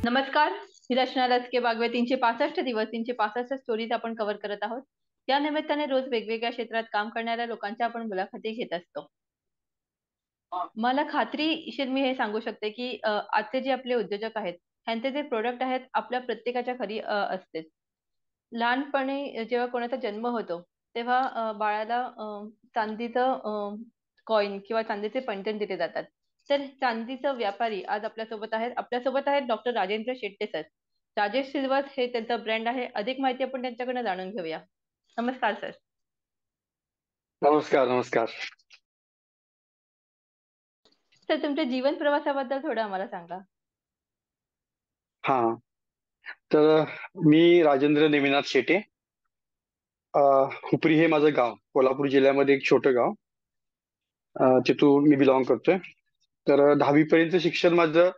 नमस्कार. ही रचना लचके बागवे 365 दिवस 365 स्टोरीज आपण कव्हर करत आहोत. या निमित्ताने रोज वेगवेगळ्या क्षेत्रात काम करणाऱ्या लोकांच्या आपण मुलाखती घेत असतो. मला खात्रीशीर मी हे सांगू शकते, की आजचे जे आपले उद्योजक आहेत, ह्यांचे जे प्रॉडक्ट आहेत, आपल्या प्रत्येकाच्या घरी असतेच. लहानपणी जेव्हा कोणाचा जन्म होतो, तेव्हा बाळाला चांदीचं कॉइन किंवा चांदीचे पैंजण दिले जातात. तर चांदीचा व्यापारी आज आपल्यासोबत आहेत. आपल्यासोबत आहेत doctor Rajendra Shette sir. Rajesh silvers हे त्यांचा ब्रँड आहे. अधिक माहिती आपण त्यांच्याकडनं जाणून घेऊया. नमस्कार सर. नमस्कार नमस्कार. सर, तुमच्या जीवन प्रवासाबद्दल थोडं आम्हाला सांगा. हा तर मी राजेंद्र नेमिनाथ शेटे. हुपरी हे माझं गाव, कोल्हापूर जिल्ह्यामध्ये एक छोटं गाव. तिथून मी बिलॉंग करतोय. तर 10वी पर्यंत शिक्षण माझं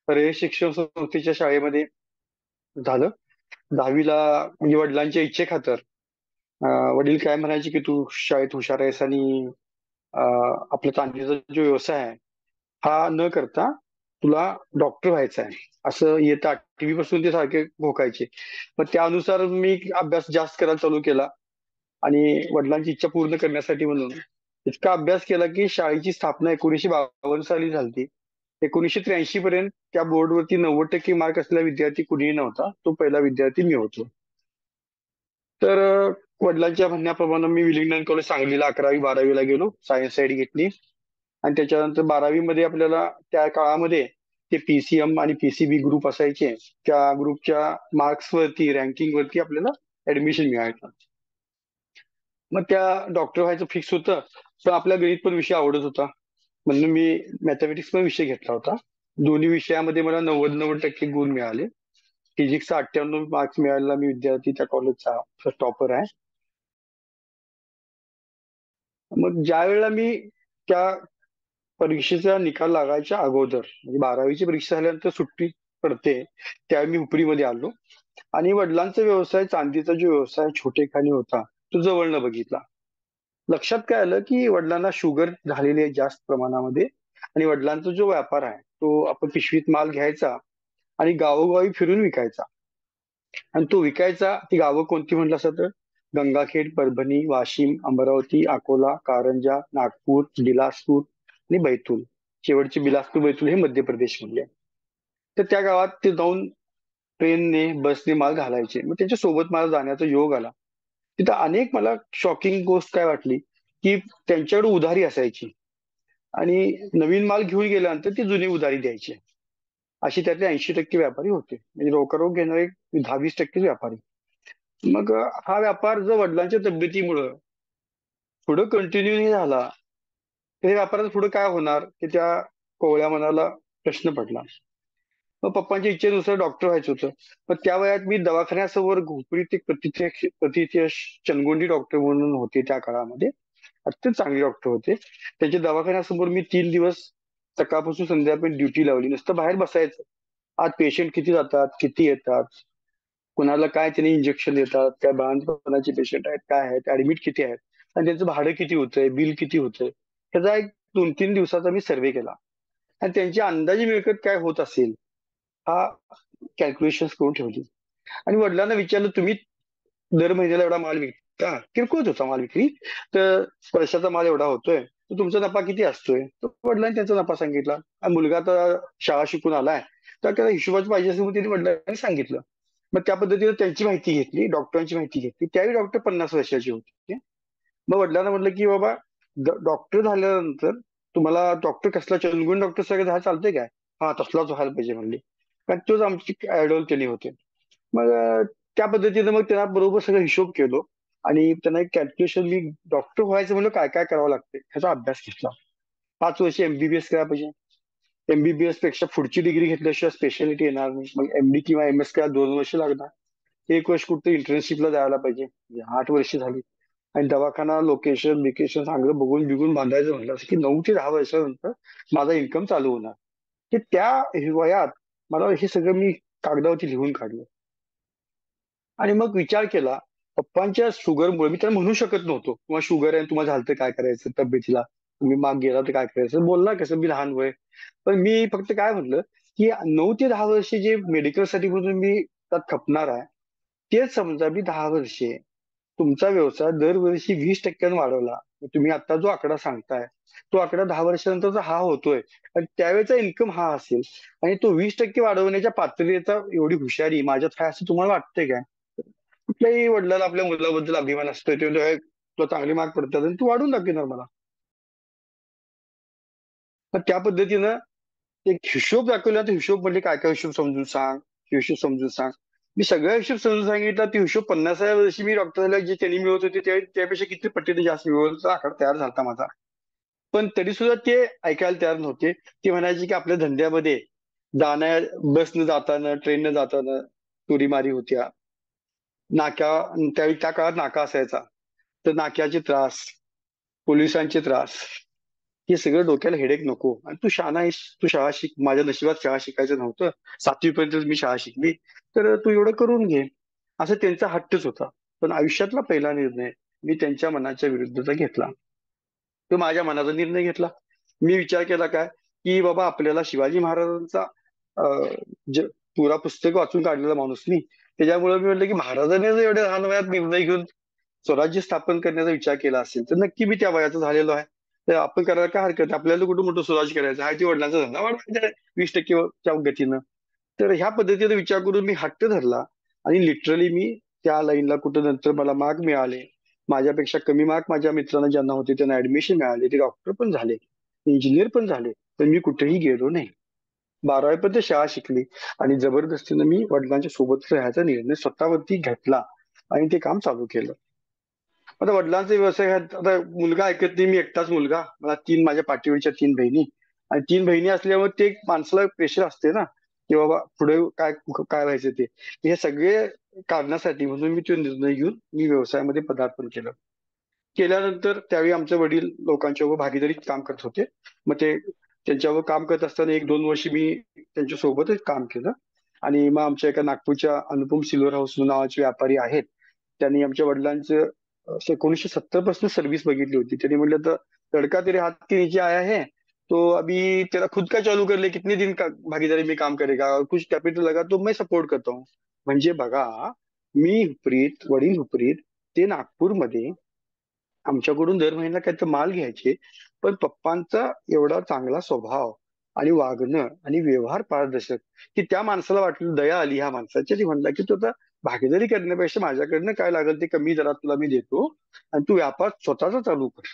रयत शिक्षण संस्थेच्या शाळेमध्ये झालं. 10वीला म्हणजे वडिलांच्या इच्छेखातर वडील काय म्हणायचे की तू शाळेत हुशार आहेस आणि आपला चांदीचा जो व्यवसाय आहे हा न करता तुला डॉक्टर व्हायचं आहे असं येतं. 8वी पासून ते सारखे घोकायचे. मग त्यानुसार मी अभ्यास जास्त करायला चालू केला आणि वडिलांची इच्छा पूर्ण करण्यासाठी म्हणून इतका अभ्यास केला की शाळेची स्थापना 1952 साली झाली. 1983 पर्यंत त्या बोर्डवरती 90% मार्क असलेला विद्यार्थी कुणीही नव्हता. तो पहिला विद्यार्थी मी होतो. तर वडिलांच्या म्हणण्याप्रमाणे मी विलिंग्डन कॉलेज सांगलीला 11वी-12वीला गेलो. सायन्स साईड घेतली आणि त्याच्यानंतर 12वी मध्ये आपल्याला त्या काळामध्ये ते पीसीएम आणि पीसीबी ग्रुप असायचे. त्या ग्रुपच्या मार्क्स वरती रँकिंग वरती आपल्याला ऍडमिशन मिळायचं. मग त्या डॉक्टर व्हायचं फिक्स होतं. पण आपल्या गणित पण विषय आवडत होता म्हणून मी मॅथमॅटिक्स पण विषय घेतला होता. दोन्ही विषयामध्ये मला 90% गुण मिळाले. फिजिक्सचा 98 मार्क्स मिळालेला मी विद्यार्थी त्या कॉलेजचा टॉपर आहे. मग ज्या वेळेला मी त्या परीक्षेचा निकाल लागायच्या अगोदर म्हणजे 12वीची परीक्षा झाल्यानंतर सुट्टी पडते त्यावेळी मी उपरीमध्ये आलो आणि वडिलांचा व्यवसाय चांदीचा जो व्यवसाय छोटेखानी होता तो जवळनं बघितला. लक्षात काय आलं की वडिलांना शुगर झालेली आहे जास्त प्रमाणामध्ये आणि वडिलांचा जो व्यापार आहे तो आपण पिशवीत माल घ्यायचा आणि गावोगावी फिरून विकायचा. आणि तो विकायचा ती गावं कोणती म्हटलं असं तर गंगाखेड, परभणी, वाशिम, अमरावती, अकोला, कारंजा, नागपूर, बिलासपूर आणि बैतूल. शेवटचे बिलासपूर बैतूल हे मध्य प्रदेश मधले. तर त्या गावात ते जाऊन ट्रेनने बसने माल घालायचे. मग त्याच्या सोबत मला जाण्याचा योग आला. तिथं अनेक मला शॉकिंग गोष्ट काय वाटली की त्यांच्याकडे उधारी असायची आणि नवीन माल घेऊन गेल्यानंतर ती जुनी उधारी द्यायची. अशी त्यातले 80% व्यापारी होते. म्हणजे रोकरोक घेणारे 10-20% व्यापारी. मग हा व्यापार जर वडिलांच्या तब्येतीमुळं पुढे कंटिन्यू नाही झाला तर व्यापारात पुढे काय होणार की त्या कोवळ्या मनाला प्रश्न पडला. मग पप्पांच्या इच्छेनुसार डॉक्टर व्हायचं होतं. पण त्या वयात मी दवाखान्यासमोर घोपडीत एक प्रथित चनगोंडी डॉक्टर म्हणून होते त्या काळामध्ये. अत्यंत चांगले डॉक्टर होते. त्यांच्या दवाखान्यासमोर मी 3 दिवस सकाळपासून संध्याकाळी ड्युटी लावली. नुसतं बाहेर बसायचं. आज पेशंट किती जातात, किती येतात, कुणाला काय त्यांनी इंजेक्शन देतात, काय बाळंतपणाचे पेशंट आहेत, काय आहेत, ऍडमिट किती आहेत आणि त्यांचं भाडं किती होतंय, बिल किती होतंय, त्याचा एक 2-3 दिवसाचा मी सर्व्हे केला आणि त्यांची अंदाजे मिळकत काय होत असेल हा कॅल्क्युलेशन करून ठेवली. आणि वडिलांना विचारलं तुम्ही दर महिन्याला एवढा माल विकता, किरकोळ होता माल विक्री, तर वर्षाचा माल एवढा होतोय तर तुमचा नफा किती असतोय. तर वडिलांनी त्यांचा नफा सांगितला. आणि मुलगा आता शाळा शिकून आलाय तर त्याला हिशोबाच पाहिजे असेल त्यांनी वडिलांनी सांगितलं. मग त्या पद्धतीने त्यांची माहिती घेतली, डॉक्टरांची माहिती घेतली. त्यावेळी डॉक्टर 50 वर्षाचे होते. मग वडिलांना म्हटलं की बाबा डॉक्टर झाल्यानंतर तुम्हाला डॉक्टर कसला चंदगुण डॉक्टर सगळं झालं चालतंय काय. हा तसलाच व्हायला पाहिजे म्हणले. कारण तोच आमची आयडॉल त्यांनी होते. मग त्या पद्धतीने मग त्यांना बरोबर सगळं हिशोब केलो आणि त्यांना एक कॅल्क्युलेशन मी डॉक्टर व्हायचं म्हणलं काय काय करावं लागते ह्याचा अभ्यास घेतला. 5 वर्ष एमबीबीएस करायला पाहिजे. एमबीबीएस पेक्षा पुढची डिग्री घेतल्याशिवाय स्पेशालिटी येणार नाही. मग एमडी किंवा एमएस करायला 2 वर्ष लागणार. 1 वर्ष कुठे इंटर्नशिपला जायला पाहिजे. 8 वर्ष झाली आणि दवाखाना लोकेशन बिकेशन चांगलं बघून बिघून बांधायचं म्हटलं की 9 ते 10 वर्षानंतर माझा इन्कम चालू होणार. की त्या वयात मला हे सगळं मी कागदावरती लिहून काढलं आणि मग विचार केला पप्पांच्या शुगरमुळे मी त्यांना म्हणू शकत नव्हतो किंवा शुगर आहे तुम्हाला झालं तर काय करायचं, तब्येतीला तुम्ही माग गेला तर काय करायचं, बोलणार कसं, मी लहान वय. पण मी फक्त काय म्हटलं की 9 ते 10 वर्षे जे मेडिकलसाठी म्हणून मी त्यात खपणार आहे, तेच समजा मी 10 वर्षे तुमचा व्यवसाय दरवर्षी 20% वाढवला. तुम्ही आता जो आकडा सांगताय, तो आकडा 10 वर्षानंतरचा हा होतोय आणि त्यावेळेचा इन्कम हा असेल आणि तो 20% वाढवण्याच्या पात्रतेचा एवढी हुशारी माझ्यात आहे असं तुम्हाला वाटतंय काय? कुठल्याही वडिलांना आपल्या मुलाबद्दल अभिमान असतोय. ते म्हणतो, "हे, तुला चांगले मार्क पडतात आणि तू वाढवून दाखवणार मला." तर त्या पद्धतीनं एक हिशोब दाखवला. तर हिशोब म्हणजे काय काय हिशोब समजून सांग, हिशोब समजून सांग. मी सगळा हिशोब समजून सांगितला. ते हिशोब 50व्या वर्षी मी डॉक्टर झाल्यावर जे त्यांनी मिळवत होते त्यापेक्षा किती पटीने जास्त मिळवला आकडा तयार झाला माझा. पण तरी सुद्धा ते ऐकायला तयार नव्हते. ते म्हणायचे की आपल्या धंद्यामध्ये जाण्या बसनं जाताना, ट्रेननं जाताना चोरीमारी होत्या. नाक्या त्यावेळी त्या काळात नाका असायचा. तर नाक्याचे त्रास, पोलिसांचे त्रास, हे सगळं डोक्याला हेडेक नको. आणि तू शहाणा आहेस, तू शाळा शिक. माझ्या नशिबात शाळा शिकायचं नव्हतं. 7वी पर्यंत मी शाळा शिकली. तर तू एवढं करून घे. असं त्यांचा हट्टच होता. पण आयुष्यातला पहिला निर्णय मी त्यांच्या मनाच्या विरुद्धचा घेतला. तो माझ्या मनाचा निर्णय घेतला. मी विचार केला काय, की बाबा आपल्याला शिवाजी महाराजांचा अ, ज पुरा पुस्तक वाचून काढलेला माणूस मी. त्याच्यामुळे मी म्हटलं, की महाराजांनी जर एवढ्या लहान वयात निर्णय घेऊन स्वराज्य स्थापन करण्याचा विचार केला असेल, तर नक्की मी त्या वयाचा झालेलो आहे. तर आपण करायला काय हरकत आहे? आपल्याला कुठं मोठं स्वराज्य करायचं आहे. ते वडिलांचा धंदा वाढवायचा आहे 20% च्या गतीनं. तर ह्या पद्धतीने विचार करून मी हट्ट धरला आणि लिटरली मी त्या लाईनला कुठं नंतर मला मार्क मिळाले. माझ्यापेक्षा कमी मार्क माझ्या मित्रांना ज्यांना होते त्यांना ऍडमिशन मिळाले. ते डॉक्टर पण झाले, इंजिनियर पण झाले. पण मी कुठेही गेलो नाही. 12वी पर्यंत शाळा शिकली आणि जबरदस्तीनं मी वडिलांच्या सोबत राहायचा निर्णय स्वतःवरती घेतला आणि ते काम चालू केलं. आता वडिलांचा व्यवसाय आता मुलगा ऐकत नाही. मी एकटाच मुलगा. मला माझ्या पाठीवरच्या 3 बहिणी आणि 3 बहिणी असल्यामुळे ते एक माणसाला प्रेशर असते ना, की बाबा पुढे काय काय व्हायचं ते. हे सगळे काढण्यासाठी म्हणून मी तो निर्णय घेऊन मी व्यवसायामध्ये पदार्पण केलं. केल्यानंतर त्यावेळी आमचे वडील लोकांच्या भागीदारीत काम करत होते. मग ते त्यांच्यावर काम करत असताना 1-2 वर्ष मी त्यांच्या सोबतच काम केलं आणि मग आमच्या एका नागपूरच्या अनुपम सिल्वर हाऊस नावाचे व्यापारी आहेत. त्यांनी आमच्या वडिलांचं 1970 पासून सर्व्हिस बघितली होती. त्यांनी म्हटलं तर लड़का तेरे हाथ के नीचे आया है, तो अभी तेरा खुद का चालू कर ले, कितने दिन का भागीदारी में काम करेगा और कुछ कैपिटल लगा तो मैं सपोर्ट करता हूँ. म्हणजे बघा, मी हुपरीत, वडील हुपरीत, ते नागपूरमध्ये आमच्याकडून दर महिन्याला काही तर माल घ्यायचे. पण पप्पांचा एवढा चांगला स्वभाव आणि वागणं आणि व्यवहार पारदर्शक, की त्या माणसाला वाटलं दया आली ह्या माणसाची. ती म्हणला, की "तू आता भागीदारी करण्यापेक्षा माझ्याकडनं काय लागेल ते कमी दरात तुला मी देतो आणि तू व्यापार स्वतःचा चालू कर."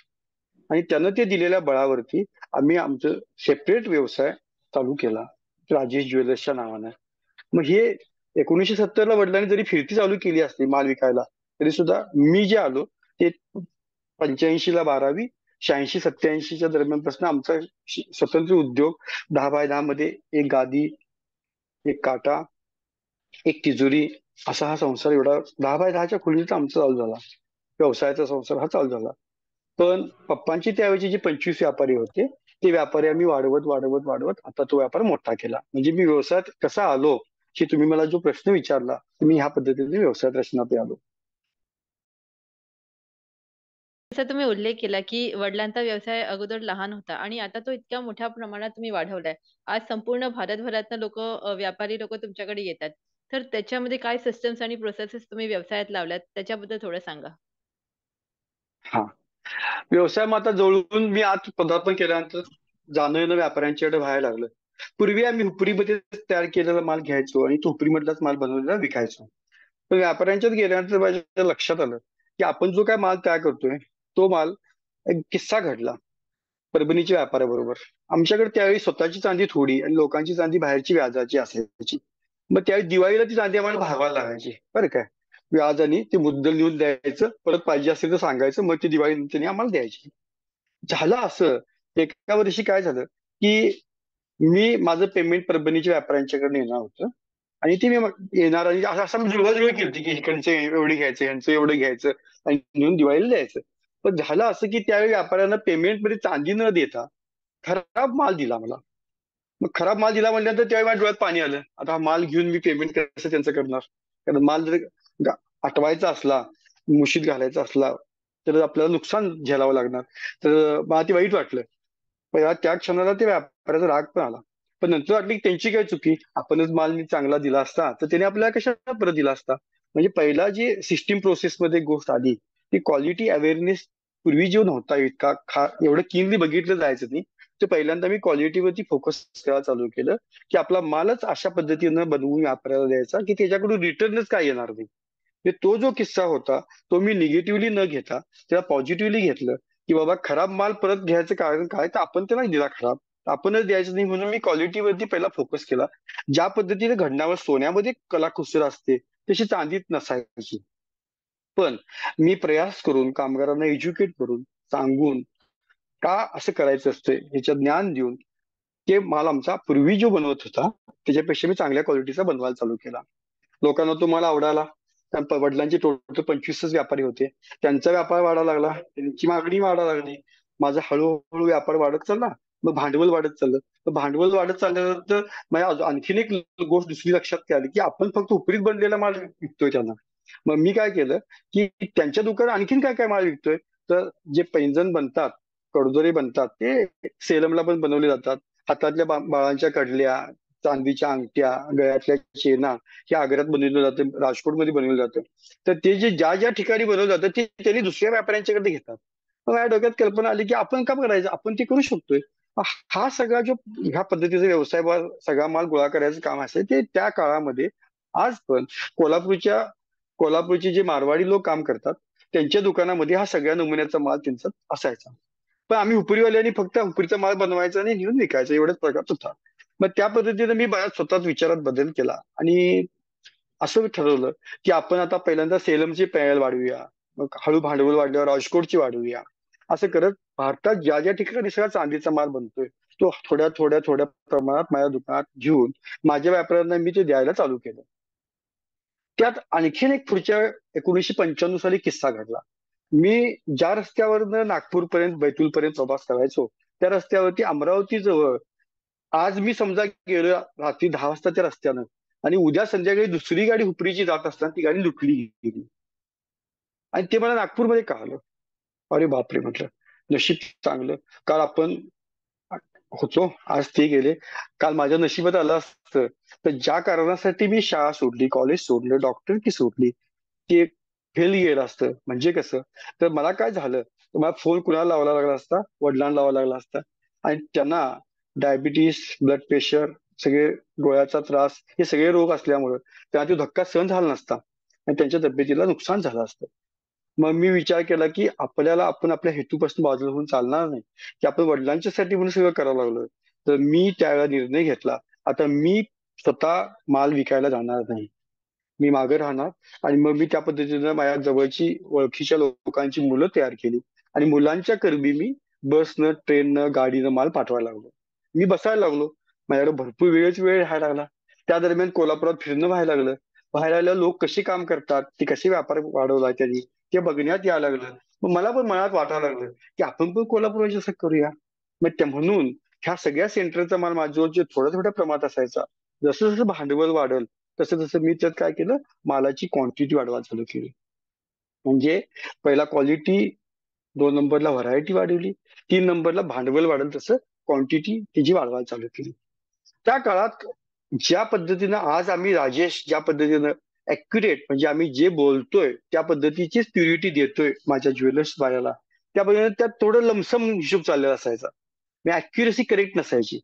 आणि त्यानं ते दिलेल्या बळावरती आम्ही आमचं सेपरेट व्यवसाय चालू केला, राजेश ज्वेलर्सच्या नावानं. मग हे 1970 ला वडिलांनी जरी फिरती चालू केली असती माल विकायला, तरी सुद्धा मी जे आलो ते 85 ला 12वी, 86-87 च्या दरम्यानपासून आमचा स्वतंत्र उद्योग 10x10 मध्ये एक गादी, एक काटा, एक तिजोरी असा हा संसार एवढा 10x10 खोलीत आमचा चालू झाला. व्यवसायाचा संसार हा चालू झाला. पण पप्पांची त्यावेळेचे जे 25 व्यापारी होते, ते व्यापारी आम्ही वाढवत, वाढवत, वाढवत आता तो व्यापार मोठा केला. म्हणजे मी व्यवसायात कसा आलो, की तुम्ही मला जो प्रश्न विचारला, मी ह्या पद्धतीने व्यवसायात रचनात आलो. जसा तुम्ही उल्लेख केला, की वडिलांचा व्यवसाय अगोदर लहान होता आणि आता तो इतक्या मोठ्या प्रमाणात तुम्ही वाढवलाय. आज संपूर्ण भारतभरातनं व्यापारी लोकं तुमच्याकडे येतात. तर त्याच्यामध्ये काय सिस्टम्स आणि प्रोसेसेस तुम्ही व्यवसायात लावल्यात त्याच्याबद्दल थोडं सांगा? हां. व्यवसाय मग आता जवळून मी आज पदार्पण केल्यानंतर जाणं-येणं व्यापाऱ्यांच्याकडे व्हायला लागलं. पूर्वी आम्ही हुपरीमध्ये तयार केलेला माल घ्यायचो आणि तो हुपरीमधलाच माल बनवलेला विकायचो. पण व्यापाऱ्यांच्यात गेल्यानंतर माझ्या लक्षात आलं, की आपण जो काय माल तयार करतोय, तो माल एक किस्सा घडला परभणीच्या व्यापाऱ्याबरोबर. आमच्याकडे त्यावेळी स्वतःची चांदी थोडी आणि लोकांची चांदी बाहेरची व्याजाची असायची. मग त्यावेळी दिवाळीला ती चांदी आम्हाला भागवायला लागायची बरं काय. व्याजाने ते मुद्दल लिहून द्यायचं, परत पाहिजे असेल तर सांगायचं, मग ती दिवाळीनंतर आम्हाला द्यायची. झालं असं, एका वर्षी काय झालं, की मी माझं पेमेंट परभणीच्या व्यापाऱ्यांच्याकडे येणार होतं आणि ते मी येणार आणि असं मी जुळवाजुळव केली होती, की इकडचं एवढं घ्यायचं, ह्यांचं एवढं घ्यायचं आणि नेऊन दिवाळीला द्यायचं. पण झालं असं, की त्यावेळी व्यापाऱ्यांना पेमेंटमध्ये चांदी न देता खराब माल दिला मला. मग खराब माल दिला म्हटल्यानंतर त्यावेळी माझ्या डोळ्यात पाणी आलं. आता हा माल घेऊन मी पेमेंट कसं त्यांचं करणार? कारण माल जर आटवायचा असला, मुशीत घालायचा असला, तर आपल्याला नुकसान झेलावं लागणार. तर मला ते वाईट वाटलं. पण त्या क्षणाला ते व्यापाऱ्याचा राग पण आला. पण नंतर वाटलं की त्यांची काय चुकी, आपणच माल चांगला दिला असता तर त्याने आपल्याला कशाला परत दिला असता. म्हणजे पहिला जी सिस्टीम प्रोसेसमध्ये गोष्ट आली ती क्वालिटी अवेअरनेस पूर्वी जो नव्हता इतका एवढं कीनली बघितलं जायचं नाही. तर पहिल्यांदा मी क्वालिटीवरती फोकस करायला चालू केलं की आपला मालच अशा पद्धतीनं बनवून वापरायला द्यायचा की त्याच्याकडून रिटर्नच काय येणार नाही. म्हणजे तो जो किस्सा होता तो मी निगेटिव्हली न घेता त्याला पॉझिटिव्हली घेतलं की बाबा खराब माल परत घ्यायचं कारण काय तर आपण त्याला दिला खराब, आपणच द्यायचं नाही म्हणून मी क्वालिटीवरती पहिला फोकस केला. ज्या पद्धतीने घडणावर सोन्यामध्ये कलाकुसर असते तशी चांदीत नसायची. पण मी प्रयास करून कामगारांना एज्युकेट करून सांगून का असं करायचं असतं ह्याचं ज्ञान देऊन ते माल आमचा पूर्वी जो बनवत होता त्याच्यापेक्षा मी चांगल्या क्वालिटीचा बनवायला चालू केला. लोकांना तो माल आवडाला. वडिलांचे टोटल 25च व्यापारी होते. त्यांचा व्यापार वाढायला लागला, त्यांची मागणी वाढायला लागली. माझा हळूहळू व्यापार वाढत चालला. मग भांडवल वाढत चाललं. तर भांडवल वाढत चालल्यानंतर माझ्या आणखीन एक गोष्ट दुसरी लक्षात आली की आपण फक्त उपरीत बनलेला माल विकतोय त्यांना. मग मी काय केलं की त्यांच्या दुकानात आणखीन काय काय माल विकतोय. तर जे पैंजण बनतात, कडदोरे बनतात ते सेलमला पण बनवले जातात. हातातल्या बाळांच्या कडल्या, चांदीच्या अंगठ्या, गळ्यातल्या चेना हे आग्र्यात बनवलं जातं, राजकोटमध्ये बनवलं जातं. तर ते जे ज्या ज्या ठिकाणी बनवलं जातं ते त्यांनी दुसऱ्या व्यापाऱ्यांच्याकडे घेतात. मग माझ्या डोक्यात कल्पना आली की आपण का करायचं, आपण ते करू शकतोय. हा सगळा जो ह्या पद्धतीचा व्यवसाय सगळा माल गोळा करायचं काम असेल ते त्या काळामध्ये आज पण कोल्हापूरचे जे मारवाडी लोक काम करतात त्यांच्या दुकानामध्ये हा सगळ्या नमुन्याचा माल त्यांचा असायचा. पण आम्ही उपरीवाल्यांनी फक्त उपरीचा माल बनवायचा आणि घेऊन विकायचा एवढाच प्रकार होता. मग त्या पद्धतीने मी बऱ्याच स्वतःच विचारात बदल केला आणि असं ठरवलं की आपण आता पहिल्यांदा सेलमची पॅनल वाढवूया, मग हळू भांडवल वाढल्यावर राजकोटची वाढवूया. असं करत भारतात ज्या ज्या ठिकाणी सगळा चांदीचा माल बनतोय तो थोड्या थोड्या थोड्या प्रमाणात माझ्या दुकानात घेऊन माझ्या व्यापाऱ्यांना मी ते द्यायला चालू केलं. त्यात आणखीन एक पुढच्या 1995 साली किस्सा घडला. मी ज्या रस्त्यावरनं नागपूरपर्यंत बैतूलपर्यंत प्रवास करायचो त्या रस्त्यावरती अमरावती जवळ आज मी समजा गेलो रात्री 10 वाजता त्या रस्त्यानं आणि उद्या संध्याकाळी दुसरी गाडी हुपरीची जात असताना ती गाडी लुटली गेली आणि ते मला नागपूरमध्ये कळालं. अरे बापरे म्हटलं, नशीब चांगलं. काल आपण होतो, आज ते गेले. काल माझ्या नशिबात आलं असतं तर ज्या कारणासाठी मी शाळा सोडली, कॉलेज सोडलं, डॉक्टरकी सोडली ते फेल गेलं असतं. म्हणजे कसं तर मला काय झालं तर मला फोन कुणाला लावायला लागला असता, वडिलांना लावायला लागला असता आणि त्यांना डायबिटीस, ब्लड प्रेशर, सगळे डोळ्याचा त्रास हे सगळे रोग असल्यामुळं त्यांना तो धक्का सहन झाला नसता आणि त्यांच्या तब्येतीला नुकसान झालं असतं. मग मी विचार केला की आपल्याला आपण आपल्या हेतूपासून बाजूला होऊन चालणार नाही की आपण वडिलांच्यासाठी म्हणून सगळं करायला लागलोय. तर मी त्यावेळेला निर्णय घेतला, आता मी स्वतः माल विकायला जाणार नाही, मी मागे राहणार. आणि मग मी त्या पद्धतीनं माझ्या जवळची ओळखीच्या लोकांची मुलं तयार केली आणि मुलांच्या करबी मी बसनं, ट्रेननं, गाडीनं माल पाठवायला लागलो. मी बसायला लागलो, माझ्याकडे भरपूर वेळ राहायला लागला. त्या दरम्यान कोल्हापुरात फिरणं व्हायला लागलं. बाहेर आलेले लोक कशी काम करतात, ते कसे व्यापार वाढवला त्यांनी ते बघण्यात यायला लागलं. मग मला पण मनात वाटायला लागलं की आपण पण कोल्हापुरात असं करूया. मग म्हणून ह्या सगळ्या सेंटरचा माल माझ्याजवळ जे थोड्या थोड्या प्रमाणात असायचा, जसं जसं भांडवल वाढल तसं तसं मी त्यात काय केलं, मालाची क्वांटिटी वाढवायला चालू केली. म्हणजे पहिला क्वालिटी, 2 नंबरला व्हरायटी वाढवली, 3 नंबरला भांडवल वाढेल तसं क्वांटिटी तिची वाढवायला चालू केली. त्या काळात ज्या पद्धतीनं आज आम्ही राजेश ज्या पद्धतीनं ऍक्युरेट म्हणजे आम्ही जे बोलतोय त्या पद्धतीचीच प्युरिटी देतोय माझ्या ज्वेलर्स वाल्याला, त्या पद्धतीने त्यात थोडं लमसम हिशोब चाललेला असायचा. मी अॅक्युरेसी करेक्ट नसायची.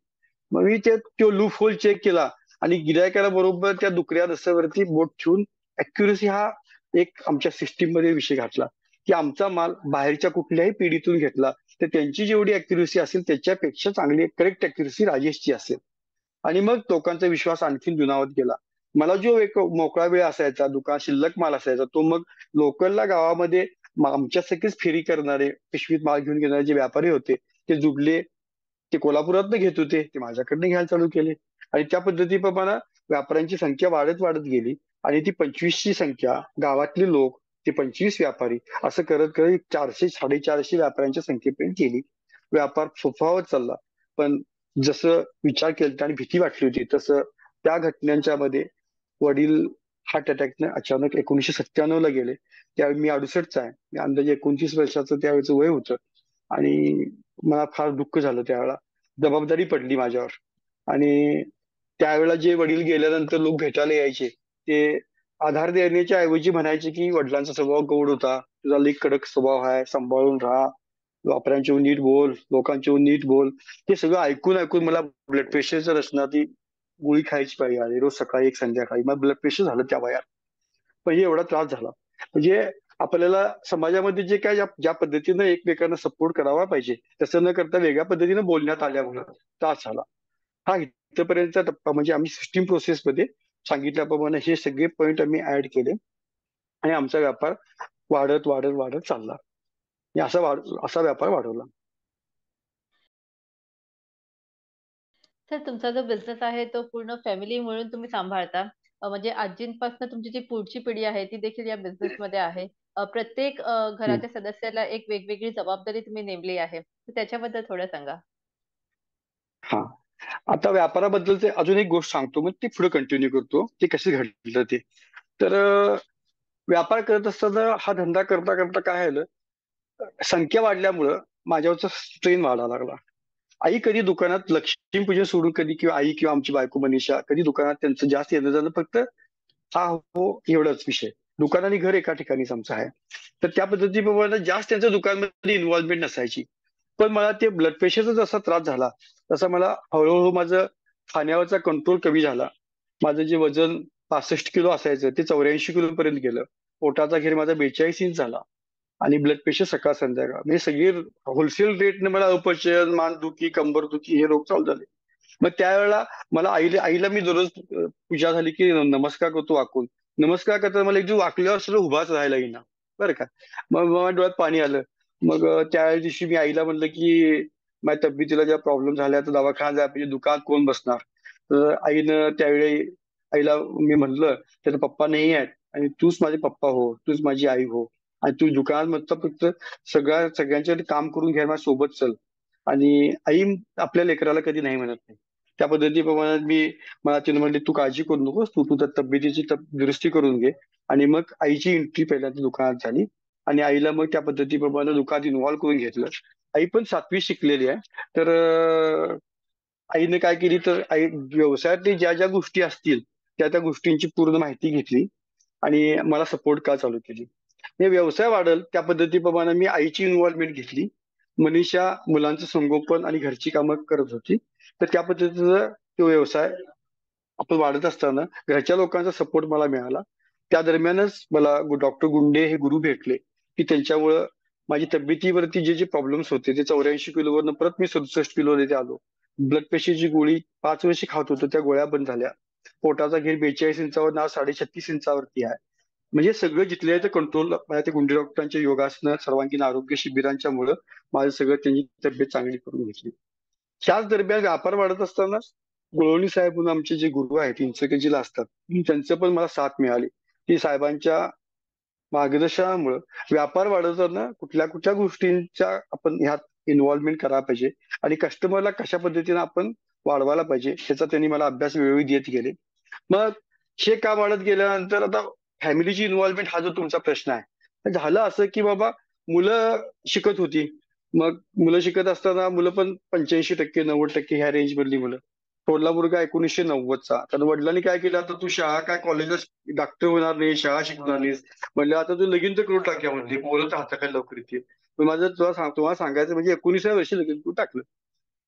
मग मी तो लूप होल चेक केला आणि गिरायकाला बरोबर त्या दुकऱ्या रस्त्यावरती बोट ठेवून अॅक्युरेसी हा एक आमच्या सिस्टीम मध्ये विषय घातला की आमचा माल बाहेरच्या कुठल्याही पिढीतून घेतला तर त्यांची जेवढी अॅक्युरेसी असेल त्याच्यापेक्षा चांगली करेक्ट अॅक्युरेसी राजेशची असेल. आणि मग लोकांचा विश्वास आणखीन दुणावत गेला. मला जो एक मोकळा वेळ असायचा, दुकान शिल्लक माल असायचा, तो मग लोकलला गावामध्ये आमच्यासारखीच फेरी करणारे, पिशवीत माल घेऊन घेणारे जे व्यापारी होते ते जुडले. ते कोल्हापुरातनं घेत होते, ते माझ्याकडनं घ्यायला चालू केले आणि त्या पद्धतीप्रमाणे व्यापाऱ्यांची संख्या वाढत वाढत गेली आणि ती 25ची संख्या, गावातले लोक, ते 25 व्यापारी असं करत करत 400-450 व्यापाऱ्यांच्या संख्येपर्यंत गेली. व्यापार फोफावत चालला. पण जसं विचार केला आणि भीती वाटली होती तसं त्या घटनांच्या मध्ये वडील हार्ट अटॅकने अचानक 1997 ला गेले. त्यावेळी मी 68चा आहे, मी अंदाजे 29 वर्षाचं त्यावेळेचं वय होतं आणि मला फार दुःख झालं त्यावेळेला. जबाबदारी पडली माझ्यावर आणि त्यावेळेला जे वडील गेल्यानंतर लोक भेटायला यायचे ते आधार देण्याच्या ऐवजी म्हणायचे की वडिलांचा स्वभाव गोड होता, तुझा लई कडक स्वभाव आहे, सांभाळून राहा, वापरांचे नीट बोल, लोकांचे नीट बोल. ते सगळं ऐकून ऐकून मला ब्लड प्रेशरच्या रचनाची गोळी खायची पाळी आली, रोज सकाळी एक संध्याकाळी. मला ब्लड प्रेशर झालं त्या वयात. म्हणजे एवढा त्रास झाला. म्हणजे आपल्याला समाजामध्ये जे काय ज्या पद्धतीनं एकमेकांना सपोर्ट करावा पाहिजे तसं न करता वेगळ्या पद्धतीनं बोलण्यात आल्यामुळं त्रास झाला. हा इथपर्यंतचा टप्पा म्हणजे आम्ही सिस्टीम प्रोसेसमध्ये सांगितल्याप्रमाणे हे सगळे पॉईंट आम्ही ऍड केले आणि आमचा व्यापार वाढत वाढत वाढत चालला. आणि असा व्यापार वाढवला. तर तुमचा जो बिझनेस आहे तो पूर्ण फॅमिली मिळून तुम्ही सांभाळता. म्हणजे आजींपासून तुमची जी पुढची पिढी आहे ती देखील या बिझनेसमध्ये आहे. प्रत्येक हम्म. घराच्या सदस्याला एक वेगवेगळी जबाबदारी तुम्ही नेमली आहे. तर त्याच्याबद्दल थोडं सांगा. हा. आता व्यापाराबद्दलचे अजून एक गोष्ट सांगतो, मग ती पुढे कंटिन्यू करतो ते कसं घडलं ते. तर व्यापार करत असताना हा धंदा करता करता काय झालं, संख्या वाढल्यामुळं माझ्यावरचा स्ट्रेन वाढायला लागला. आई कधी दुकानात लक्ष्मीपूजन सोडून कधी किंवा आई किंवा आमची बायको मनीषा कधी दुकानात त्यांचं जास्त येणं जाणं फक्त हा हो एवढाच विषय. दुकान आणि घर एका ठिकाणीच आमचं आहे. तर त्या पद्धतीप्रमाणे जास्त त्यांच्या दुकानमध्ये इन्व्हॉल्वमेंट नसायची. पण मला ते ब्लड प्रेशरचा जसा त्रास झाला तसा मला हळूहळू माझं खाण्यावरचा कंट्रोल कमी झाला. माझं जे वजन 65 किलो असायचं ते 84 किलो पर्यंत गेलं. पोटाचा घेर माझा 42 इंच झाला आणि ब्लड प्रेशर सकाळ संध्याकाळ म्हणजे सगळे होलसेल रेटने मला अपचन, मानदुखी, कंबरदुखी हे रोग चालू झाले. मग त्यावेळेला मला आईला मी दररोज पूजा झाली की नमस्कार करतो वाकून. नमस्कार करताना मला एक दिवस वाकल्यावर सगळं उभाच राहायला येईना बरं का. मग माझ्या डोळ्यात पाणी आलं. मग त्या दिवशी मी आईला म्हणलं की माझ्या तब्येतीला ज्या प्रॉब्लेम झाल्या तर दवाखान्यात जायला पाहिजे, दुकानात कोण बसणार. तर आईनं त्यावेळी आईला मी म्हणलं त्याचा पप्पा नाही आहेत आणि तूच माझे पप्पा हो, तूच माझी आई हो आणि तू दुकानात मस्त फक्त सगळ्यांच्या काम करून घ्या, माझ्या सोबत चल. आणि आई आपल्या लेकराला कधी नाही म्हणत नाही. त्या पद्धतीप्रमाणे मला तिने म्हणली तू काळजी करू नकोस, तू तुझ्या तब्येतीची दुरुस्ती करून घे. आणि मग आईची एंट्री पहिल्यांदा दुकानात झाली आणि आईला मग त्या पद्धतीप्रमाणे दुकानात इन्व्हॉल्व करून घेतलं. आई पण 7वी शिकलेली आहे. तर आईने काय केली तर आई व्यवसायातली ज्या ज्या गोष्टी असतील त्या त्या गोष्टींची पूर्ण माहिती घेतली आणि मला सपोर्ट का चालू केली. हे व्यवसाय वाढल त्या पद्धतीप्रमाणे मी आईची इन्व्हॉल्वमेंट घेतली. मनीषा मुलांचं संगोपन आणि घरची कामं करत होती. तर त्या पद्धतीचा तो व्यवसाय आपण वाढत असताना घरच्या लोकांचा सपोर्ट मला मिळाला. त्या दरम्यानच मला डॉक्टर गुंडे हे गुरु भेटले की त्यांच्यामुळं माझी तब्येतीवरती जे जे प्रॉब्लेम्स होते ते 84 किलोवरनं परत मी 67 किलो इथे आलो. ब्लड प्रेशरची गोळी 5 वर्ष खात होतो, त्या गोळ्या बंद झाल्या. पोटाचा घेर 42 इंचावर नाव 36 इंचावरती आहे. म्हणजे सगळं जिथल्या इथं कंट्रोल माझ्या ते गुंडे डॉक्टरांच्या योगासनं सर्वांगीण आरोग्य शिबिरांच्या मुळे माझं सगळं त्यांची तब्येत चांगली करून घेतली. ह्याच दरम्यान व्यापार वाढत असताना गुळवणी साहेब म्हणून आमचे जे गुरु आहेत इंचकेजीला असतात त्यांचं पण मला साथ मिळाली. की साहेबांच्या मार्गदर्शनामुळे व्यापार वाढवताना कुठल्या कुठल्या गोष्टींच्या आपण ह्यात इन्व्हॉल्वमेंट करायला पाहिजे आणि कस्टमरला कशा पद्धतीने आपण वाढवायला पाहिजे ह्याचा त्यांनी मला अभ्यास वेळोवेळी देत गेले. मग हे काम वाढत गेल्यानंतर आता फॅमिलीची इन्व्हॉल्वमेंट हा जो तुमचा प्रश्न आहे, झालं असं की बाबा मुलं शिकत होती. मग मुलं शिकत असताना मुलं पण 85% 90% ह्या रेंज मधली मुलं. थोरला मुलगा 1990चा. तर वडिलांनी काय केलं, आता तू शाळा काय कॉलेजला डॉक्टर होणार नाही, शाळा शिकणार नाहीस. म्हणलं आता तू लगीन तर करून टाक्या म्हणले, पोरं तर हाताखाली लवकर येतील. पण माझं तुम्हाला सांगायचं म्हणजे 19व्या वर्षी लगीन करून टाकलं.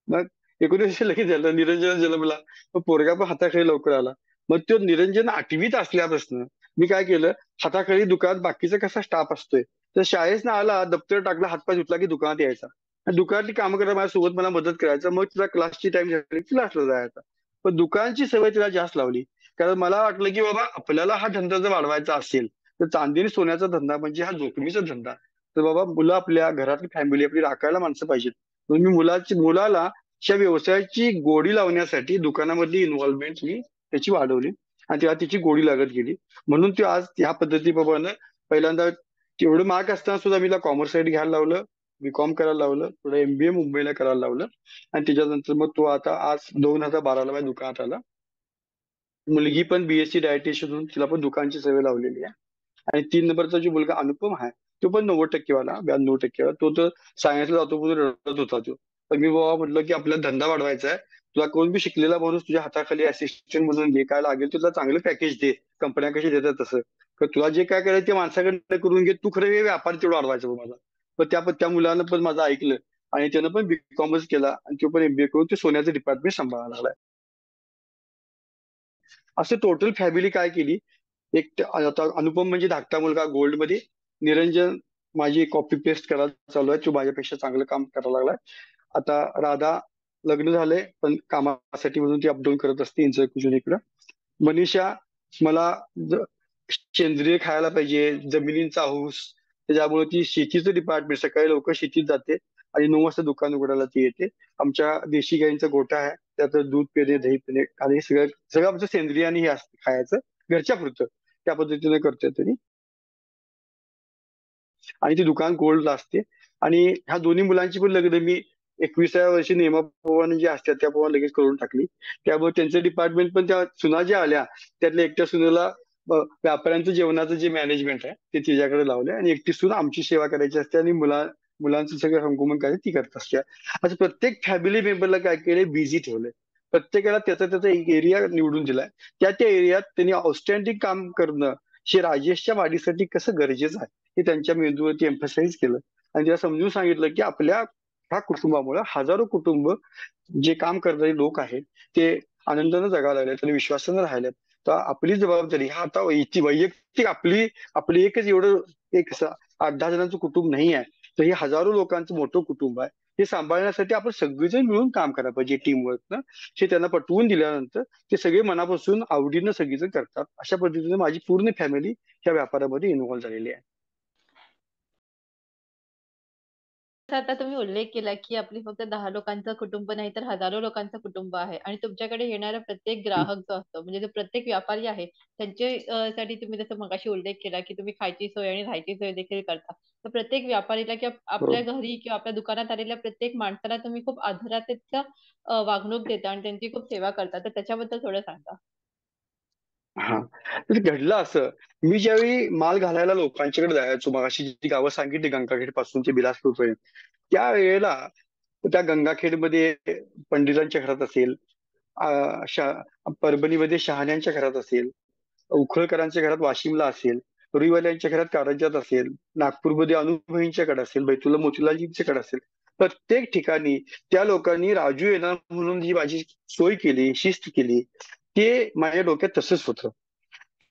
मग 19 वर्षी लगीन झालं, निरंजन जन्मला. मग पोरगा पण हाताखाली लवकर आला. मग तो निरंजन 8वीत असल्यापासून मी काय केलं, हाताखाली दुकानात बाकीचा कसा स्टाफ असतोय तर शाळेतनं आला, दप्तर टाकला, हातपाय धुतला की दुकानात यायचा. आणि दुकानातली कामं करायला माझ्यासोबत मला मदत करायचं. मग तिला क्लासची टाइम झाली क्लासला जायचा. पण दुकानची सवय तिला जास्त लावली. कारण मला वाटलं की बाबा आपल्याला हा धंदा जर वाढवायचा असेल तर चांदी आणि सोन्याचा धंदा म्हणजे हा जोखमीचा धंदा. तर बाबा मुलं आपल्या घरातली फॅमिली आपली राखायला माणसं पाहिजेत. म्हणून मी मुलाला त्या व्यवसायाची गोडी लावण्यासाठी दुकानामधली इन्व्हॉल्वमेंट मी त्याची वाढवली आणि तेव्हा तिची गोडी लागत गेली. म्हणून ती आज ह्या पद्धतीप्रमाणे पहिल्यांदा तेवढं मार्क असताना सुद्धा मी कॉमर्स साईड घ्यायला लावलं, बीकॉम करायला लावलं, पुढे MBA मुंबईला करायला लावलं आणि त्याच्यानंतर मग तो आता आज 2012ला माझ्या दुकानात आला. मुलगी पण BSc डायटिशियन होऊन तिला पण दुकानची सवय लावलेली आहे. आणि 3 नंबरचा जो मुलगा अनुपम आहे तो पण 90% वाला 92% वाला. तो तर सायन्सला जातो म्हणून रडत होता तो. पण मी बाबा म्हटलं की आपला धंदा वाढवायचा आहे, तुला कोण बी शिकलेला माणूस तुझ्या हाताखाली असिस्टंट म्हणून घे, काय लागेल तुला चांगलं पॅकेज दे, कंपन्या कशी देतात तसं. तर तुला जे काय करायचं ते माणसाकडनं करून घे, तू खरं हे व्यापार तेवढं वाढवायचं बघ माझा. पण त्या मुलानं पण माझं ऐकलं आणि त्यानं पण बीकॉमच केला आणि तो पण एमबीए करून ते सोन्याचं डिपार्टमेंट सांभाळायला लागलाय. असं टोटल फॅमिली काय केली, आता अनुपम म्हणजे धाकटा मुलगा गोल्ड मध्ये, निरंजन माझी कॉपी पेस्ट करायला चालू आहे, तो माझ्यापेक्षा चांगलं काम करायला लागलाय. आता राधा लग्न झालंय पण कामासाठी म्हणून ती अपडाऊन करत असते इंचकुजून इकडं. मनीषा मला सेंद्रिय खायला पाहिजे, जमिनींचा हौस, त्याच्यामुळे ती शेतीचं डिपार्टमेंट, सकाळी लवकर शेतीत जाते आणि 9 वाजता दुकान उघडायला ती येते. आमच्या देशी गाईंचा गोठा आहे, त्यात दूध पेणे, दही पेणे आणि सगळं सगळं आमचं सेंद्रिय आणि हे असतं खायचं घरच्या पुरतं, त्या पद्धतीने करते तरी. आणि ती दुकान गोल्डला असते. आणि ह्या दोन्ही मुलांची पण लग्न मी 21व्या वर्षी नेमाप्रमाणे जे असतात त्याप्रमाणे लगेच करून टाकली. त्यामुळे त्यांचं डिपार्टमेंट पण त्या सुना ज्या आल्या त्यातल्या एकट्या सुनेला व्यापाऱ्यांचं जेवणाचं जे मॅनेजमेंट आहे ते तिच्याकडे लावले आणि एकटी सून आमची सेवा करायची असते आणि मुलांचं सगळं संगोपन करायचं ती करत असते. असं प्रत्येक फॅमिली मेंबरला काय केलंय, बिझी ठेवलंय. प्रत्येकाला त्याचा एक एरिया निवडून दिलाय. त्या एरियात त्यांनी आउटस्टँडिंग काम करणं हे राजेशच्या वाढीसाठी कसं गरजेचं आहे हे त्यांच्या मेंदूवरती एम्फसाइज केलं आणि त्याला समजून सांगितलं की आपल्या ह्या कुटुंबामुळे हजारो कुटुंब जे काम करणारे लोक आहेत ते आनंदानं जगायला लागले आणि विश्वासानं राहिले. तर आपली जबाबदारी हा आता वैयक्तिक आपली आपली एकच एवढं एक 8-10 जणांचं कुटुंब नाही आहे, तर हे हजारो लोकांचं मोठं कुटुंब आहे. हे सांभाळण्यासाठी आपण सगळेजण मिळून काम करायला पाहिजे टीमवर्कनं. हे त्यांना पटवून दिल्यानंतर ते सगळे मनापासून आवडीनं सगळेजण करतात. अशा पद्धतीने माझी पूर्ण फॅमिली ह्या व्यापारामध्ये इन्व्हॉल्व्ह झालेली आहे. आता तुम्ही उल्लेख केला, की आपली फक्त 10 लोकांचं कुटुंब नाही, तर हजारो लोकांचं कुटुंब आहे आणि तुमच्याकडे येणारा प्रत्येक ग्राहक जो असतो, म्हणजे जो प्रत्येक व्यापारी आहे, त्यांचे साठी तुम्ही जसं मगाशी उल्लेख केला, की तुम्ही खायची सोय आणि राहायची सोय देखील करता. तर प्रत्येक व्यापारीला किंवा हो. आपल्या घरी किंवा आपल्या दुकानात आलेल्या प्रत्येक माणसाला तुम्ही खूप आदरातिथ्य वागणूक देता आणि त्यांची खूप सेवा करता. तर त्याच्याबद्दल थोडं सांगा? हा, तर घडलं असं, मी ज्यावेळी माल घालायला लोकांच्याकडे जायचो, मगाशी जी गावं सांगितली गंगाखेड पासून ते बिलासपूर पर्यंत, त्या वेळेला त्या गंगाखेडमध्ये पंडितांच्या घरात असेल, परभणीमध्ये शहाण्यांच्या घरात असेल, उखळकरांच्या घरात वाशिमला असेल, रुईवाल्यांच्या घरात कारंजात असेल, नागपूरमध्ये अनुभवींच्याकडे असेल, बैतूला मोतीलालजींच्याकडे असेल, प्रत्येक ठिकाणी त्या लोकांनी राजू येणार म्हणून जी माझी सोय केली, शिस्त केली, ते माझ्या डोक्यात तसंच होतं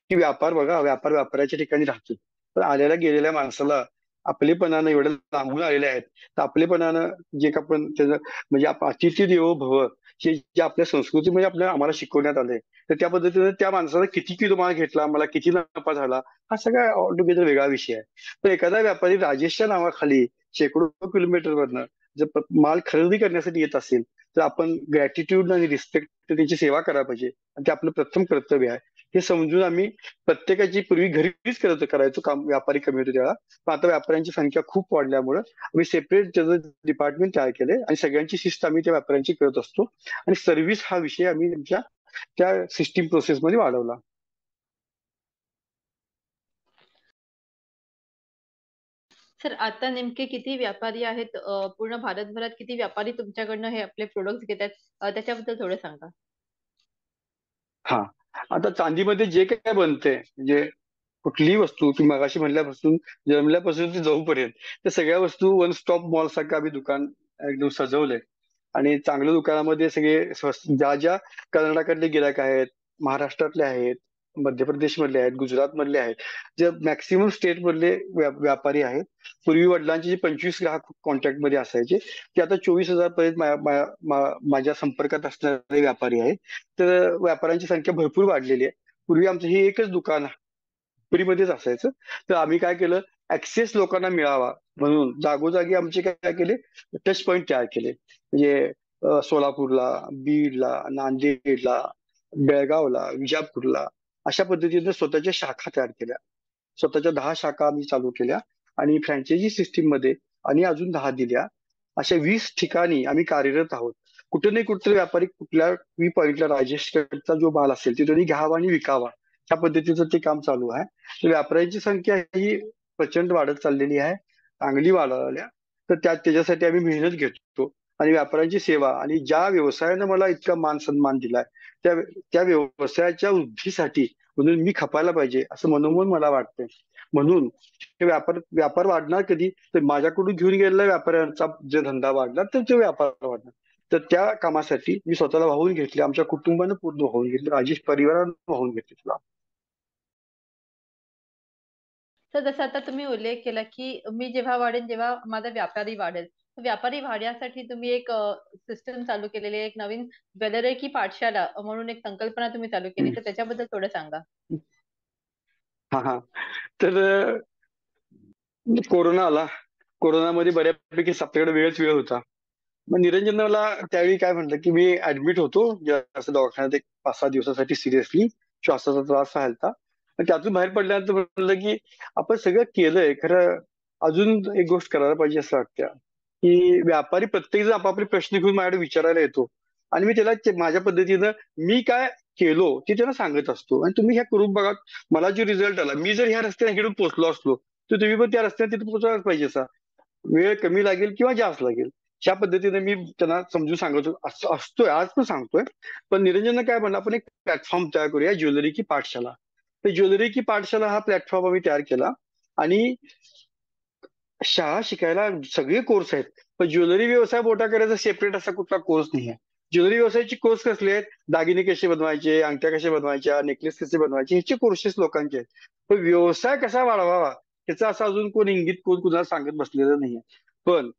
की व्यापार बघा, व्यापार व्यापाराच्या ठिकाणी राहतो. पण आलेल्या गेलेल्या माणसाला आपलेपणानं एवढं लांबून आलेले आहेत, तर आपलेपणानं जे का आपण त्याचं म्हणजे अतिथी देवो भव हे जे आपल्या संस्कृतीमध्ये आम्हाला शिकवण्यात आलंय, तर त्या पद्धतीने त्या माणसाला किती किलो माल घेतला, मला किती नफा झाला, हा सगळा ऑलटुगेदर वेगळा विषय आहे. तर एखादा व्यापारी राजेशच्या नावाखाली शेकडो किलोमीटरवरनं जर माल खरेदी करण्यासाठी येत असेल, तर आपण ग्रॅटिट्यूड आणि रिस्पेक्ट त्याची सेवा करायला पाहिजे आणि ते आपलं प्रथम कर्तव्य आहे. हे समजून आम्ही प्रत्येकाची पूर्वी घरीच करायचो काम, व्यापारी कमी होते तेव्हा. पण आता व्यापाऱ्यांची संख्या खूप वाढल्यामुळे आम्ही सेपरेट त्याचं डिपार्टमेंट तयार केले आणि सगळ्यांची शिस्त आम्ही त्या व्यापाऱ्यांची करत असतो आणि सर्व्हिस हा विषय आम्ही आमच्या त्या सिस्टीम प्रोसेसमध्ये वाढवला. सर, आता नेमके किती व्यापारी आहेत? पूर्ण भारतभरात किती व्यापारी तुमच्याकडनं हे आपले प्रोडक्ट्स घेतात? त्याच्याबद्दल थोडं सांगा. हा, आता चांदीमध्ये जे काय बनते म्हणजे कुठलीही वस्तू तुम्ही मगाशी म्हणल्यापासून जन्मल्यापासून ते जाऊपर्यंत त्या सगळ्या वस्तू वन स्टॉप मॉल सारखं आम्ही दुकान एकदम सजवलंय आणि चांगल्या दुकानामध्ये सगळे ज्या ज्या कर्नाटकातले गिरायक आहेत, महाराष्ट्रातले आहेत, मध्य प्रदेश मधले आहेत, गुजरात मधले आहेत, जे मॅक्सिमम स्टेट मधले व्यापारी आहेत. पूर्वी वडिलांचे जे 25 ग्राहक कॉन्टॅक्ट मध्ये असायचे ते आता 24,000 पर्यंत माझ्या संपर्कात असणारे व्यापारी आहेत. तर व्यापाऱ्यांची संख्या भरपूर वाढलेली आहे. पूर्वी आमचं हे एकच दुकान पुरीमध्येच असायचं. तर आम्ही काय केलं, ऍक्सेस लोकांना मिळावा म्हणून जागोजागी आमचे काय केले, टच पॉईंट तयार केले. म्हणजे सोलापूरला, बीडला, नांदेडला, बेळगावला, विजापूरला अशा पद्धतीने स्वतःच्या शाखा तयार केल्या. स्वतःच्या 10 शाखा आम्ही चालू केल्या आणि फ्रँचायझी सिस्टीम मध्ये आणि अजून 10 दिल्या. अशा 20 ठिकाणी आम्ही कार्यरत आहोत. कुठे नाही कुठे व्यापारी कुठल्या पॉईंटला राजेशचा जो माल असेल ते त्यांनी घ्यावा आणि विकावा, त्या पद्धतीचं ते काम चालू आहे. तर व्यापाऱ्यांची संख्या ही प्रचंड वाढत चाललेली आहे, चांगली वाढवल्या. तर त्याच्यासाठी आम्ही मेहनत घेतो आणि व्यापाऱ्यांची सेवा आणि ज्या व्यवसायानं मला इतका मान सन्मान दिलाय त्या त्या व्यवसायाच्या वृद्धीसाठी म्हणून मी खपायला पाहिजे असं मनोमन मला वाटतंय. म्हणून हे व्यापार व्यापार वाढणार कधी तर माझ्याकडून घेऊन गेलेल्या व्यापाऱ्यांचा जे धंदा वाढणार तर तो व्यापार वाढणार. तर त्या कामासाठी मी स्वतःला वाहून घेतले, आमच्या कुटुंबानं पूर्ण वाहून घेतले, राजेश परिवारानं वाहून घेतले तुला. तर जसं आता तुम्ही उल्लेख केला की मी जेव्हा वाढेन जेव्हा माझा व्यापारी वाढेल. व्यापारी वाढण्यासाठी तुम्ही एक सिस्टम चालू केलेली आहे, एक नवीन ज्वेलरी की पाठशाला म्हणून एक संकल्पना तुम्ही चालू केली, तर त्याच्याबद्दल थोडं सांगा. हा हा. तर कोरोना आला. कोरोनामध्ये बऱ्यापैकी आपल्याकडे वेळ होता. मग निरंजन मला त्यावेळी काय म्हटलं की मी ऍडमिट होतो असं दवाखान्यात एक 5-6 दिवसासाठी सिरियसली श्वासाचा त्रास व्हायला. त्यातून बाहेर पडल्यानंतर म्हटलं की आपण सगळं केलंय खरं अजून एक गोष्ट करायला पाहिजे असं वाटतं की व्यापारी प्रत्येक जण आपापले प्रश्न घेऊन माझ्याकडे विचारायला येतो आणि मी त्याला माझ्या पद्धतीनं मी काय केलो ते त्याला सांगत असतो आणि तुम्ही ह्या करून बघा. मला जो रिझल्ट आला मी जर ह्या रस्त्याने इकडून पोहोचलो असलो तर तुम्ही पण त्या रस्त्याने तिथे पोहोचलाच पाहिजे असा. वेळ कमी लागेल किंवा जास्त लागेल ह्या पद्धतीने मी त्यांना समजून सांगतो असतोय आज पण सांगतोय. पण निरंजन काय म्हणलं आपण एक प्लॅटफॉर्म तयार करूया ज्वेलरी की पाठशाला. तर ज्वेलरी की पाठशाला हा प्लॅटफॉर्म आम्ही तयार केला आणि शाळा शिकायला सगळे कोर्स आहेत पण ज्वेलरी व्यवसाय मोठा करायचा सेपरेट असा कुठला कोर्स नाही आहे. ज्वेलरी व्यवसायाचे कोर्स कसले आहेत दागिने कसे बनवायचे अंगठ्या कशा बनवायच्या नेकलेस कसे बनवायचे ह्याचे कोर्सेस लोकांचे आहेत. पण व्यवसाय कसा वाढवावा त्याचा असं अजून कोण इंगित कोण कुणाला सांगत बसलेलं नाहीये. पण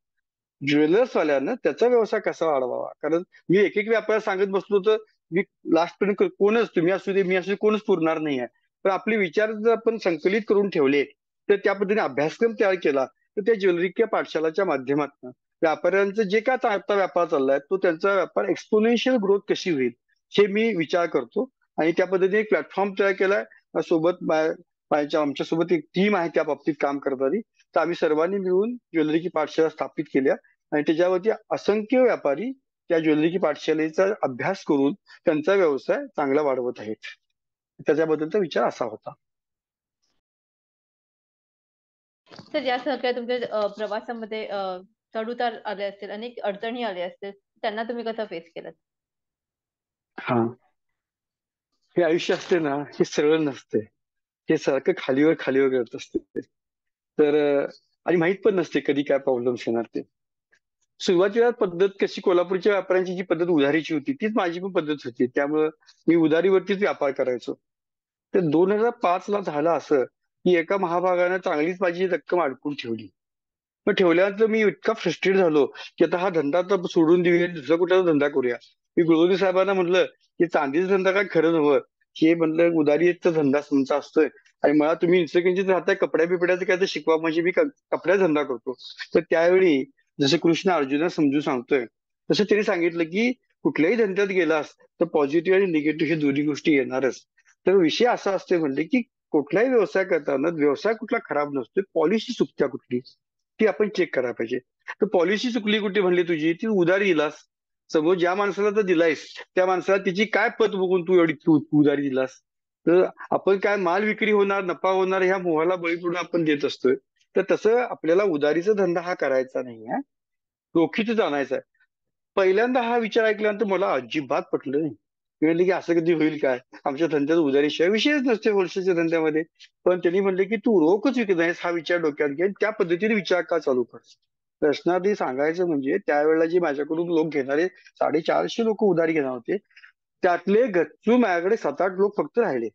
ज्वेलर्स वाल्यानं त्याचा व्यवसाय कसा वाढवावा कारण मी एक एक व्यापार सांगत बसलो तर मी लास्ट पर्यंत कोणच तुम्ही असू दे मी असू दे कोणच पुरणार नाहीये. पण आपले विचार जर आपण संकलित करून ठेवले तर त्या पद्धतीने अभ्यासक्रम तयार केला तर त्या ज्वेलरी किंवा पाठशालाच्या माध्यमातून व्यापाऱ्यांचं जे काय आता व्यापार चाललाय तो त्यांचा व्यापार एक्सपोनेन्शियल ग्रोथ कशी होईल हे मी विचार करतो आणि त्या पद्धतीने एक प्लॅटफॉर्म तयार केलाय सोबत आमच्या सोबत एक टीम आहे त्या बाबतीत काम करणारी. तर आम्ही सर्वांनी मिळून ज्वेलरी की पाठशाला स्थापित केल्या आणि त्याच्यावरती असंख्य व्यापारी त्या ज्वेलरी की पाठशालेचा अभ्यास करून त्यांचा व्यवसाय चांगला वाढवत आहेत. त्याच्याबद्दलचा विचार असा होता. तर या सगळ्या तुमच्या प्रवासामध्ये चढउतार आले असतील, अनेक अडचणी आल्या असतील, त्यांना तुम्ही कसं फेस केलं? हा हे आयुष्य असते ना हे सरळ नसते. हे सारखं खालीवर खालीवर करत असते. तर आणि माहित पण नसते कधी काय प्रॉब्लेम्स येणार ते. सुरुवातीला पद्धत कशी कोल्हापूरच्या व्यापाऱ्यांची जी पद्धत उधारीची होती तीच माझी पण पद्धत होती त्यामुळं मी उधारीवरतीच व्यापार करायचो. तर 2005 ला झालं असं की एका महाभागानं चांगलीच माझी रक्कम अडकून ठेवली. पण ठेवल्यानंतर मी इतका फ्रस्ट्रेट झालो की आता हा धंदा तर सोडून देऊया दुसरा कुठला धंदा करूया. मी गुळवणी साहेबांना म्हटलं की चांदीचा धंदा काय खरं नव्हतं. हे म्हटलं उधारीचा धंदा तुमचा असतोय आणि मला तुम्ही इन्स्टकिंचित राहताय कपड्या बिपड्याचं काय तर शिकवा म्हणजे मी कपड्याचा धंदा करतो. तर त्यावेळी जसं कृष्ण अर्जुना समजून सांगतोय तसं त्यांनी सांगितलं की कुठल्याही धंद्यात गेलास तर पॉझिटिव्ह आणि निगेटिव्ह हे दोन्ही गोष्टी येणारच. तर विषय असा असतोय म्हणजे की कुठलाही व्यवसाय करताना व्यवसाय कुठला खराब नसतोय पॉलिसी चुकत्या कुठली ती आपण चेक करायला पाहिजे. तर पॉलिसी चुकली कुठे म्हणली तुझी ती उधारी दिलास. समोर ज्या माणसाला तर दिलायस त्या माणसाला तिची काय पत बघून तू एवढी उधारी दिलास. तर आपण काय माल विक्री होणार नफा होणार ह्या मोहाला बळी पडून आपण देत असतोय. तर तसं आपल्याला उधारीचा धंदा हा करायचा नाहीये रोखीतच आणायचा आहे. पहिल्यांदा हा विचार ऐकल्यानंतर मला अजिबात पटलं नाही. मी म्हणले की असं कधी होईल काय आमच्या धंद्यात उधारीशिवाय विषयच नसते होलसेलच्या धंद्यामध्ये. पण त्यांनी म्हणले की तू रोखच विकत नाहीस हा विचार डोक्यात घे त्या पद्धतीने विचार का चालू कर. प्रश्नार्थी सांगायचं म्हणजे त्यावेळेला जे माझ्याकडून लोक घेणारे 450 लोक उधारी घेणार होते त्यातले गच्चू माझ्याकडे 7-8 लोक फक्त राहिले.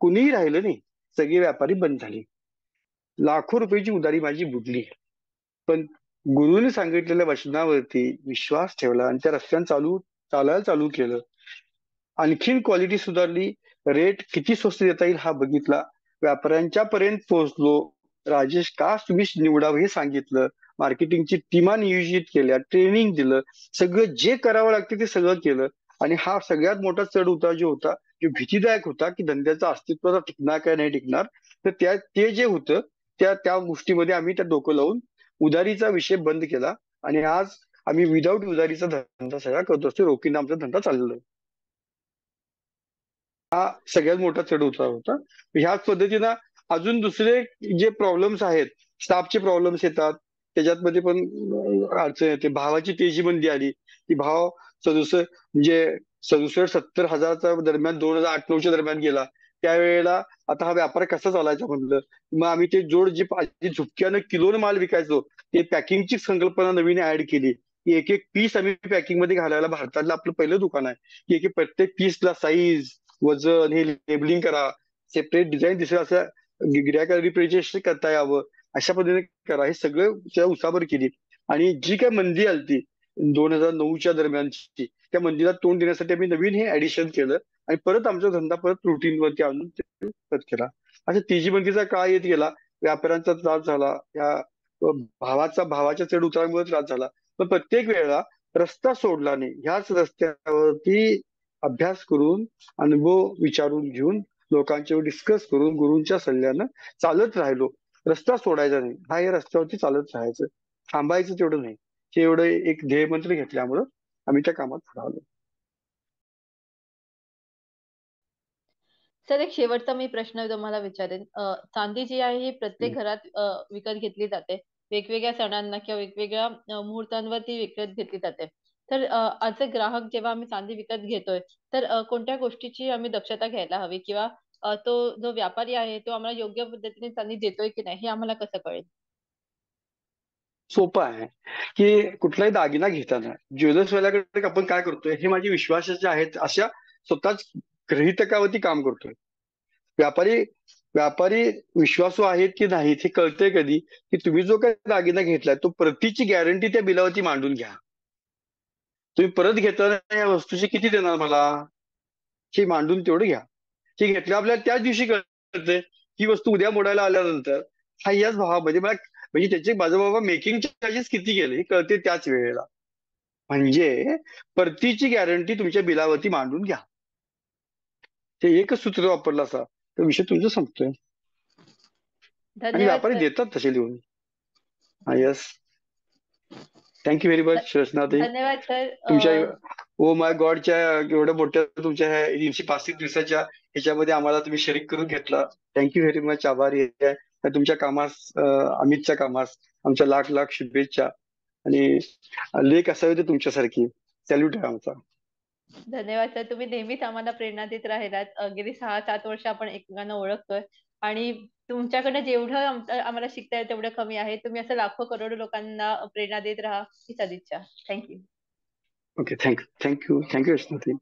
कुणीही राहिलं नाही. सगळे व्यापारी बंद झाले. लाखो रुपयाची उधारी माझी बुडली. पण गुरुने सांगितलेल्या वचनावरती विश्वास ठेवला आणि त्या रस्त्याने चालायला चालू केलं. आणखीन क्वालिटी सुधारली. रेट किती स्वस्त देता येईल हा बघितला. व्यापाऱ्यांच्या पर्यंत पोहोचलो. राजेश का तुम्ही निवडावं हे सांगितलं. मार्केटिंगची टीमा नियोजित केल्या ट्रेनिंग दिलं. सगळं जे करावं लागतं ते सगळं केलं. आणि हा सगळ्यात मोठा चढ उतार जो होता जो भीतीदायक होता की धंद्याचं अस्तित्व टिकणार काय नाही टिकणार. तर ते जे होतं त्या गोष्टीमध्ये आम्ही त्या डोकं लावून उधारीचा विषय बंद केला आणि आज आम्ही विदाऊट उधारीचा धंदा सगळा करत असतो. रोखीने आमचा धंदा चाललेला आहे. हा सगळ्यात मोठा चढ उतार होता. ह्याच पद्धतीनं अजून दुसरे जे प्रॉब्लेम्स आहेत स्टाफचे प्रॉब्लेम्स येतात त्याच्यात मध्ये पण अडचण येते. भावाची तेजीबंदी आली, ती भाव 67 म्हणजे 67-70 हजाराचा दरम्यान 2008-9च्या दरम्यान गेला. त्यावेळेला आता हा व्यापार कसा चालायचा म्हणलं, मग आम्ही ते जोड जी झुपक्यानं किलोनं माल विकायचो, ते पॅकिंगची संकल्पना नवीन ऍड केली. की एक एक पीस आम्ही पॅकिंग मध्ये घालायला, भारतातलं आपलं पहिलं दुकान आहे की एक प्रत्येक पीसला साईज, वजन, हे लेबलिंग करा, सेपरेट डिझाईन दिसेल असं गिऱ्हाईकाला रिप्रेझेंटेशन करता यावं, अशा पद्धतीने करा. हे सगळं त्या उसावर केली. आणि जी काय मंदी आलती 2009च्या दरम्यानची, त्या मंदीला तोंड देण्यासाठी आम्ही नवीन हे ऍडिशन केलं आणि परत आमचा धंदा परत रुटीनवरती आणून परत केला. असं तेजीबंदीचा काळ येत गेला. व्यापाऱ्यांचा त्रास झाला, या भावाच्या चढ उतारामुळे त्रास झाला. पण प्रत्येक वेळेला रस्ता सोडला नाही. ह्याच रस्त्यावरती अभ्यास करून, अनुभव विचारून घेऊन, लोकांच्यावर डिस्कस करून, गुरूंच्या सल्ल्यानं चालत राहिलो. रस्ता सोडायचा नाही, हा या रस्त्यावरती चालत राहायचं, थांबायचं तेवढं नाही. हे एवढं एक ध्येयमंत्र घेतल्यामुळं आम्ही त्या कामात पुढे आलो. सर, एक शेवटचा मी प्रश्न तुम्हाला विचारेन. चांदी जी आहे ही प्रत्येक घरात विकत घेतली जाते. वेगवेगळ्या सणांना किंवा वेगवेगळ्या मुहूर्तांवर ती विकत घेतली जाते. तर आज ग्राहक जेव्हा आम्ही चांदी विकत घेतोय, तर कोणत्या गोष्टीची आम्ही दक्षता घ्यायला हवी, किंवा तो जो व्यापारी आहे तो आम्हाला योग्य पद्धतीने चांदी देतोय की नाही हे आम्हाला कसं कळेल? सोपं आहे की कुठलाही दागिना घेताना ज्वेलर्स वाल्याकडे आपण काय करतोय, हे माझे विश्वासाचे आहेत अशा स्वतःच गृहीतकावरती काम करतोय. व्यापारी व्यापारी विश्वासू आहेत की नाहीत हे कळतंय कधी, की तुम्ही जो काही दागिना घेतलाय तो प्रतीची गॅरंटी त्या बिलावरती मांडून घ्या. तुम्ही परत घेताना या वस्तूची किती देणार मला, हे मांडून तेवढं घ्या. हे घेतलं आपल्याला त्याच दिवशी कळतंय ही वस्तू उद्या मोडायला आल्यानंतर हा याच भावामध्ये मला, म्हणजे त्याचे बाजूबाबा मेकिंग चार्जेस किती गेले हे कळते त्याच वेळेला. म्हणजे परतीची गॅरंटी तुमच्या बिलावरती मांडून घ्या. ते एकच सूत्र वापरलं असा तर विषय तुमचा संपतोय. आणि धन्यवाद व्यापारी सर. देतात तसे लिहून. हा, येस. थँक्यू व्हेरी मच रचनाताई. धन्यवाद सर. तुमच्या ओ माय गॉडच्या एवढ्या मोठ्या तुमच्या ह्या 365 दिवसाच्या ह्याच्यामध्ये आम्हाला तुम्ही शरीक करून घेतला. Thank you very much. आभारी आहे तुमच्या कामास, अमितच्या कामास आमच्या लाख लाख शुभेच्छा. आणि लेख असावी ते तुमच्यासारखी. सॅल्यूट आहे आमचा. धन्यवाद सर. तुम्ही नेहमीच आम्हाला प्रेरणा देत राहिलात. गेली 6-7 वर्ष आपण एकमेकांना ओळखतोय आणि तुमच्याकडनं जेवढं आम्हाला शिकता येईल तेवढं कमी आहे. तुम्ही असं लाखो करोडो लोकांना प्रेरणा देत राहा ही सदिच्छा. थँक्यू. Okay, thank you रचनाताई.